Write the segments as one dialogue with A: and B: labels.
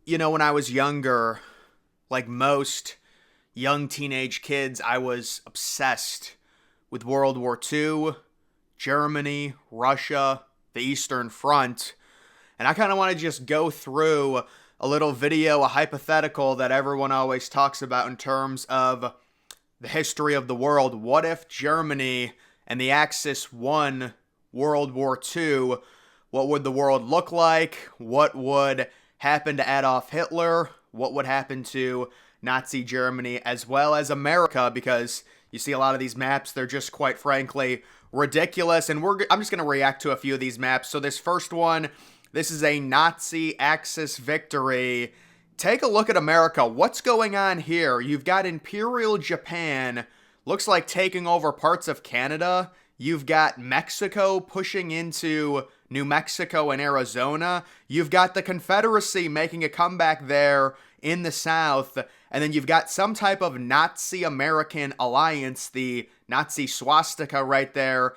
A: When I was younger, like most young teenage kids, I was obsessed with World War II, Germany, Russia, the Eastern Front. And I kind of want to just go through a little video, a hypothetical that everyone always talks about in terms of the history of the world. What if Germany and the Axis won World War II? What would the world look like? What would happen to Adolf Hitler? What would happen to Nazi Germany as well as America? Because you see a lot of these maps, they're just quite frankly ridiculous. And I'm just going to react to a few of these maps. So this first one, this is a Nazi Axis victory. Take a look at America. What's going on here? You've got Imperial Japan, looks like taking over parts of Canada. You've got Mexico pushing into New Mexico and Arizona. You've got the Confederacy making a comeback there in the South. And then you've got some type of Nazi-American alliance, the Nazi swastika right there,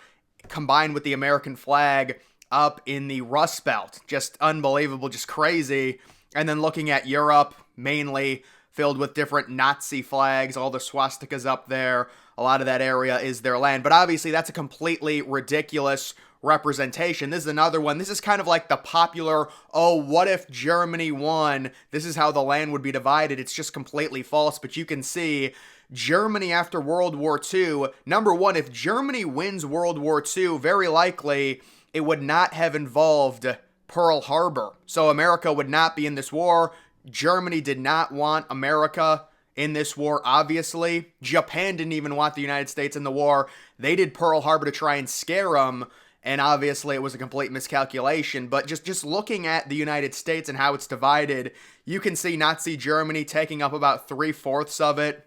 A: combined with the American flag up in the Rust Belt. Just unbelievable, just crazy. And then looking at Europe, mainly filled with different Nazi flags, all the swastikas up there. A lot of that area is their land. But obviously, that's a completely ridiculous representation. This is another one. This is kind of like the popular, oh, what if Germany won? This is how the land would be divided. It's just completely false. But you can see Germany after World War II. Number one, if Germany wins World War II, very likely it would not have involved Pearl Harbor. So America would not be in this war. Germany did not want America in this war, obviously. Japan didn't even want the United States in the war. They did Pearl Harbor to try and scare them, and obviously it was a complete miscalculation. But just looking at the United States and how it's divided, you can see Nazi Germany taking up about 3/4 of it.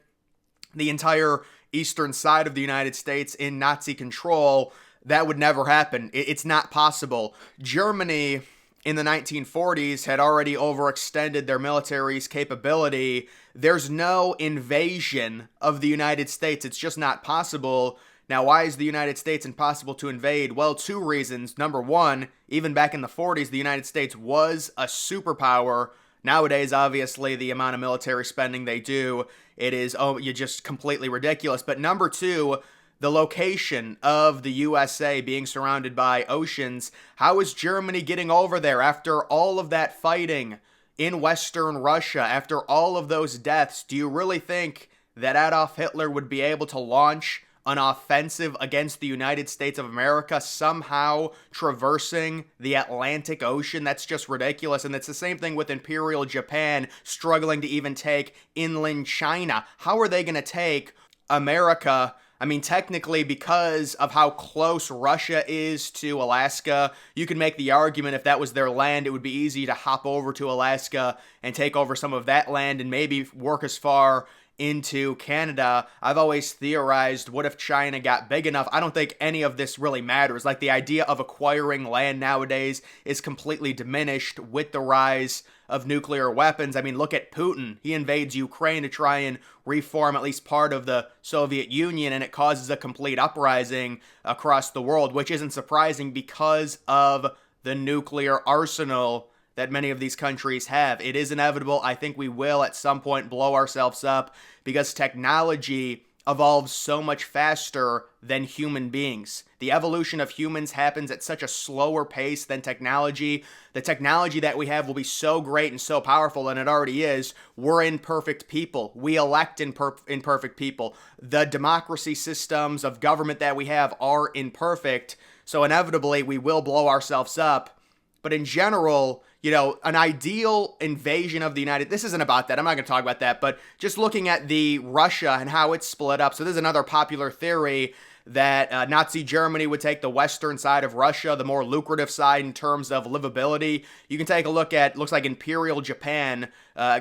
A: The entire eastern side of the United States in Nazi control. That would never happen. It's not possible. Germany in the 1940s had already overextended their military's capability. There's no invasion of the United States. It's just not possible. Now, why is the United States impossible to invade? Well, two reasons. Number one, even back in the 40s, the United States was a superpower. Nowadays, obviously, the amount of military spending they do, it is, you're just completely ridiculous. But number two, the location of the USA being surrounded by oceans. How is Germany getting over there after all of that fighting in Western Russia, after all of those deaths? Do you really think that Adolf Hitler would be able to launch an offensive against the United States of America, somehow traversing the Atlantic Ocean? That's just ridiculous. And it's the same thing with Imperial Japan struggling to even take inland China. How are they going to take America? I mean, technically, because of how close Russia is to Alaska, you can make the argument if that was their land, it would be easy to hop over to Alaska and take over some of that land and maybe work as far into Canada. I've always theorized, what if China got big enough? I don't think any of this really matters. Like, the idea of acquiring land nowadays is completely diminished with the rise of nuclear weapons. I mean, look at Putin. He invades Ukraine to try and reform at least part of the Soviet Union, and it causes a complete uprising across the world, which isn't surprising because of the nuclear arsenal that many of these countries have. It is inevitable. I think we will at some point blow ourselves up because technology evolves so much faster than human beings. The evolution of humans happens at such a slower pace than technology. The technology that we have will be so great and so powerful, and it already is. We're imperfect people. We elect imperfect people. The democracy systems of government that we have are imperfect, so inevitably we will blow ourselves up. But in general, an ideal invasion of the this isn't about that. I'm not going to talk about that. But just looking at the Russia and how it's split up. So this is another popular theory that Nazi Germany would take the western side of Russia, the more lucrative side in terms of livability. You can take a look at, looks like Imperial Japan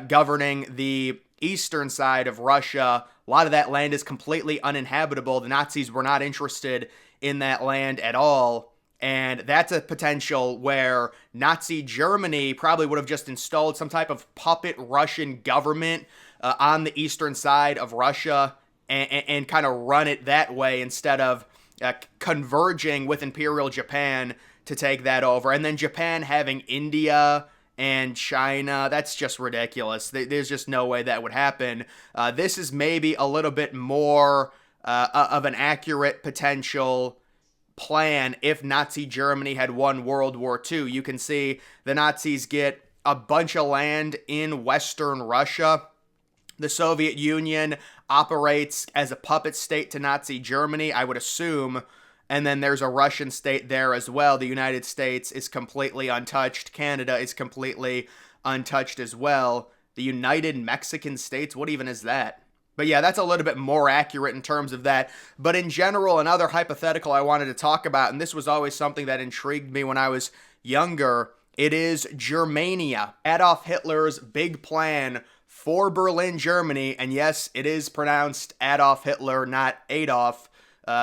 A: governing the eastern side of Russia. A lot of that land is completely uninhabitable. The Nazis were not interested in that land at all. And that's a potential where Nazi Germany probably would have just installed some type of puppet Russian government on the eastern side of Russia and kind of run it that way instead of converging with Imperial Japan to take that over. And then Japan having India and China. That's just ridiculous. There's just no way that would happen. This is maybe a little bit more of an accurate potential plan if Nazi Germany had won World War II. You can see the Nazis get a bunch of land in Western Russia. The Soviet Union operates as a puppet state to Nazi Germany, I would assume. And then there's a Russian state there as well. The United States is completely untouched. Canada is completely untouched as well. The United Mexican States, what even is that? But yeah, that's a little bit more accurate in terms of that. But in general, another hypothetical I wanted to talk about, and this was always something that intrigued me when I was younger, it is Germania, Adolf Hitler's big plan for Berlin, Germany. And yes, it is pronounced Adolf Hitler, not Adolf.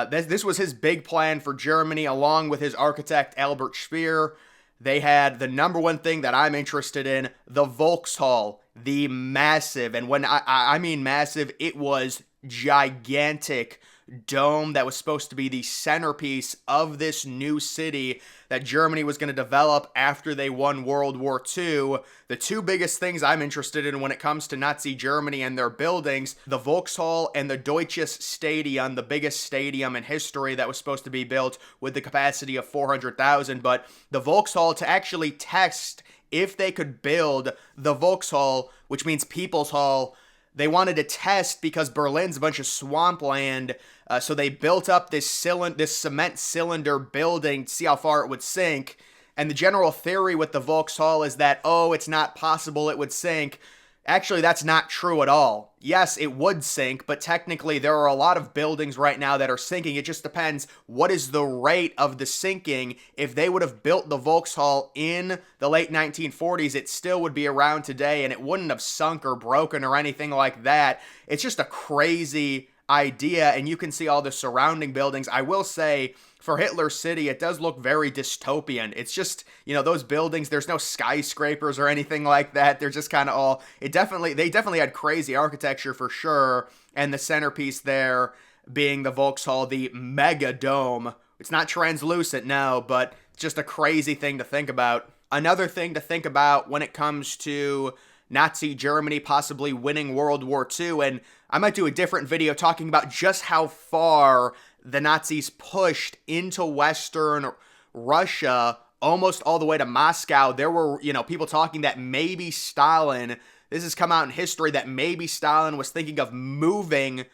A: This was his big plan for Germany, along with his architect Albert Speer. They had the number one thing that I'm interested in, the Volkshall, the massive, and when I mean massive, it was gigantic dome that was supposed to be the centerpiece of this new city that Germany was going to develop after they won World War II. The two biggest things I'm interested in when it comes to Nazi Germany and their buildings, the Volkshall and the Deutsches Stadion, the biggest stadium in history that was supposed to be built with the capacity of 400,000. But the Volkshall, to actually test if they could build the Volkshall, which means People's Hall, they wanted to test because Berlin's a bunch of swampland, so they built up this cement cylinder building to see how far it would sink. And the general theory with the Volkshall is that, oh, it's not possible it would sink. Actually, that's not true at all. Yes, it would sink, but technically there are a lot of buildings right now that are sinking. It just depends what is the rate of the sinking. If they would have built the Volkshall in the late 1940s, it still would be around today, and it wouldn't have sunk or broken or anything like that. It's just a crazy idea, and you can see all the surrounding buildings. I will say, for Hitler's city, it does look very dystopian. It's just, those buildings, there's no skyscrapers or anything like that. They're just kind of all, they definitely had crazy architecture for sure. And the centerpiece there being the Volkshall, the mega dome. It's not translucent, no, but it's just a crazy thing to think about. Another thing to think about when it comes to Nazi Germany possibly winning World War II, and I might do a different video talking about just how far the Nazis pushed into Western Russia, almost all the way to Moscow. There were, people talking that maybe Stalin, this has come out in history, that maybe Stalin was thinking of moving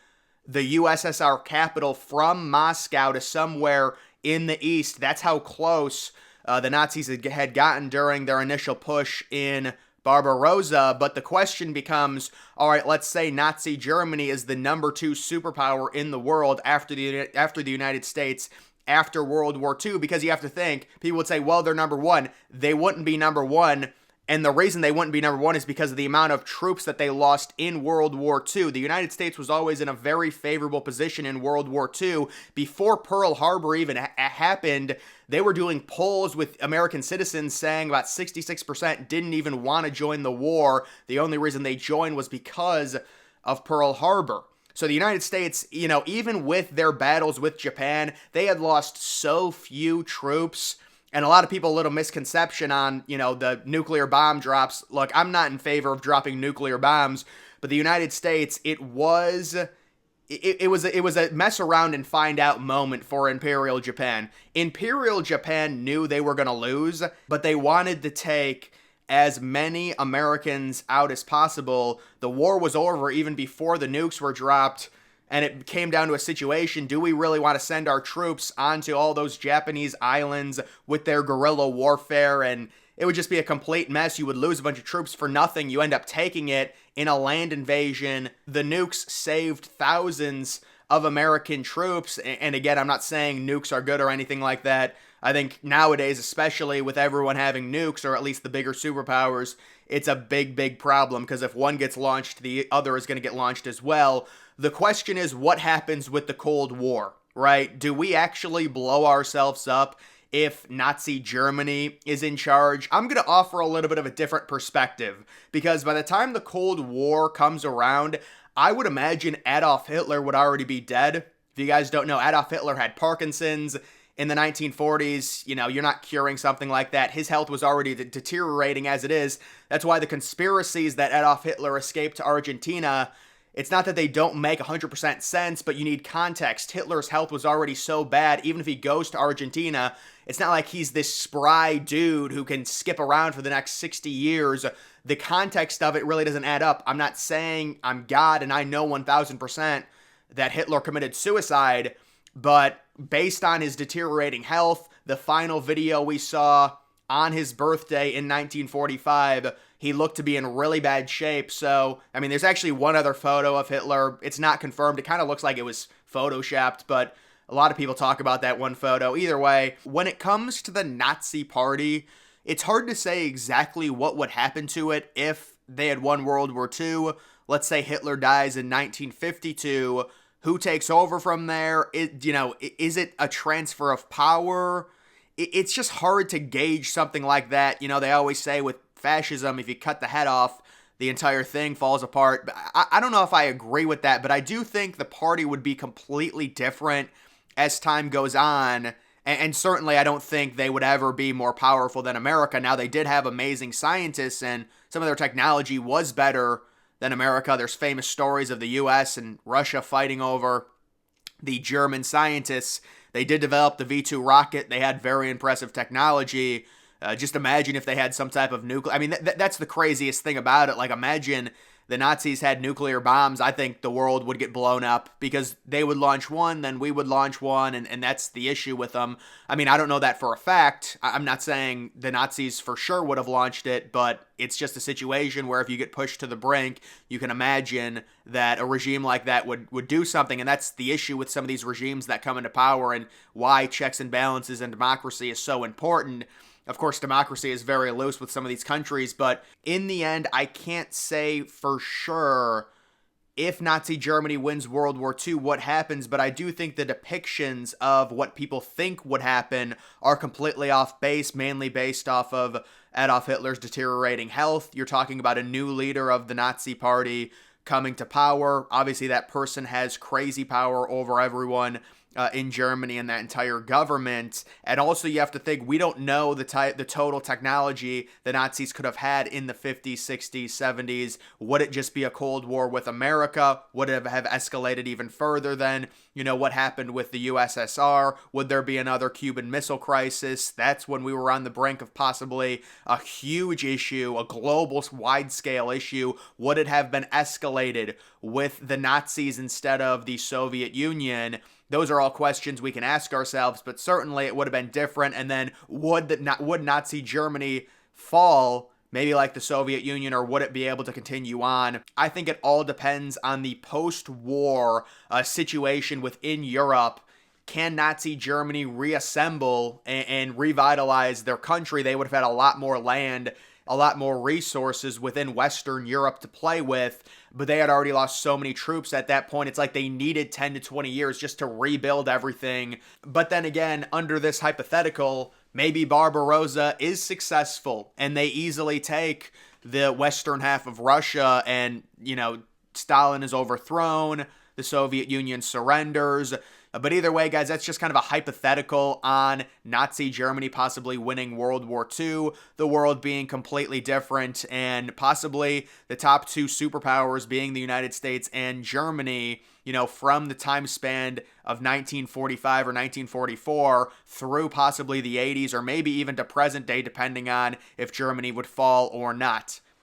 A: the USSR capital from Moscow to somewhere in the east. That's how close the Nazis had gotten during their initial push in Barbarossa. But the question becomes, all right, let's say Nazi Germany is the number 2 superpower in the world after the United States after World War II, because you have to think, people would say, well, they're number 1. They wouldn't be number 1. And the reason they wouldn't be number 1 is because of the amount of troops that they lost in World War II. The United States was always in a very favorable position in World War II. Before Pearl Harbor even happened, they were doing polls with American citizens saying about 66% didn't even want to join the war. The only reason they joined was because of Pearl Harbor. So the United States, even with their battles with Japan, they had lost so few troops. And a lot of people, a little misconception on, the nuclear bomb drops. Look, I'm not in favor of dropping nuclear bombs, but the United States, it was a mess around and find out moment for Imperial Japan. Imperial Japan knew they were going to lose, but they wanted to take as many Americans out as possible. The war was over even before the nukes were dropped. And it came down to a situation, do we really want to send our troops onto all those Japanese islands with their guerrilla warfare? And it would just be a complete mess. You would lose a bunch of troops for nothing. You end up taking it in a land invasion. The nukes saved thousands of American troops. And again, I'm not saying nukes are good or anything like that. I think nowadays, especially with everyone having nukes, or at least the bigger superpowers, it's a big, big problem, because if one gets launched, the other is going to get launched as well. The question is, what happens with the Cold War, right? Do we actually blow ourselves up if Nazi Germany is in charge? I'm going to offer a little bit of a different perspective, because by the time the Cold War comes around, I would imagine Adolf Hitler would already be dead. If you guys don't know, Adolf Hitler had Parkinson's. in the 1940s, you're not curing something like that. His health was already deteriorating as it is. That's why the conspiracies that Adolf Hitler escaped to Argentina, it's not that they don't make 100% sense, but you need context. Hitler's health was already so bad, even if he goes to Argentina, it's not like he's this spry dude who can skip around for the next 60 years. The context of it really doesn't add up. I'm not saying I'm God and I know 1000% that Hitler committed suicide, but based on his deteriorating health, the final video we saw on his birthday in 1945, he looked to be in really bad shape. So, there's actually one other photo of Hitler. It's not confirmed. It kind of looks like it was photoshopped, but a lot of people talk about that one photo. Either way, when it comes to the Nazi Party, it's hard to say exactly what would happen to it if they had won World War II. Let's say Hitler dies in 1952. Who takes over from there? Is it a transfer of power? It's just hard to gauge something like that. They always say with fascism, if you cut the head off, the entire thing falls apart. I don't know if I agree with that, but I do think the party would be completely different as time goes on. And certainly I don't think they would ever be more powerful than America. Now, they did have amazing scientists, and some of their technology was better than America. There's famous stories of the US and Russia fighting over the German scientists. They did develop the V-2 rocket. They had very impressive technology. Just imagine if they had some type of nuclear. That's the craziest thing about it. Like, imagine the Nazis had nuclear bombs. I think the world would get blown up because they would launch one, then we would launch one, and that's the issue with them. I don't know that for a fact. I'm not saying the Nazis for sure would have launched it, but it's just a situation where if you get pushed to the brink, you can imagine that a regime like that would do something, and that's the issue with some of these regimes that come into power and why checks and balances and democracy is so important. Of course, democracy is very loose with some of these countries, but in the end, I can't say for sure if Nazi Germany wins World War II, what happens, but I do think the depictions of what people think would happen are completely off base, mainly based off of Adolf Hitler's deteriorating health. You're talking about a new leader of the Nazi Party coming to power. Obviously, that person has crazy power over everyone in Germany and that entire government. And also you have to think, we don't know the total technology the Nazis could have had in the 50s, 60s, 70s. Would it just be a Cold War with America? Would it have escalated even further than, what happened with the USSR? Would there be another Cuban Missile Crisis? That's when we were on the brink of possibly a huge issue, a global wide-scale issue. Would it have been escalated with the Nazis instead of the Soviet Union? Those are all questions we can ask ourselves, but certainly it would have been different. And then would Nazi Germany fall, maybe like the Soviet Union, or would it be able to continue on? I think it all depends on the post-war situation within Europe. Can Nazi Germany reassemble and revitalize their country? They would have had a lot more land, a lot more resources within Western Europe to play with, but they had already lost so many troops at that point. It's like they needed 10 to 20 years just to rebuild everything. But then again, under this hypothetical, maybe Barbarossa is successful and they easily take the western half of Russia and, Stalin is overthrown, the Soviet Union surrenders. But either way, guys, that's just kind of a hypothetical on Nazi Germany possibly winning World War II, the world being completely different, and possibly the top two superpowers being the United States and Germany, from the time span of 1945 or 1944 through possibly the 80s or maybe even to present day, depending on if Germany would fall or not.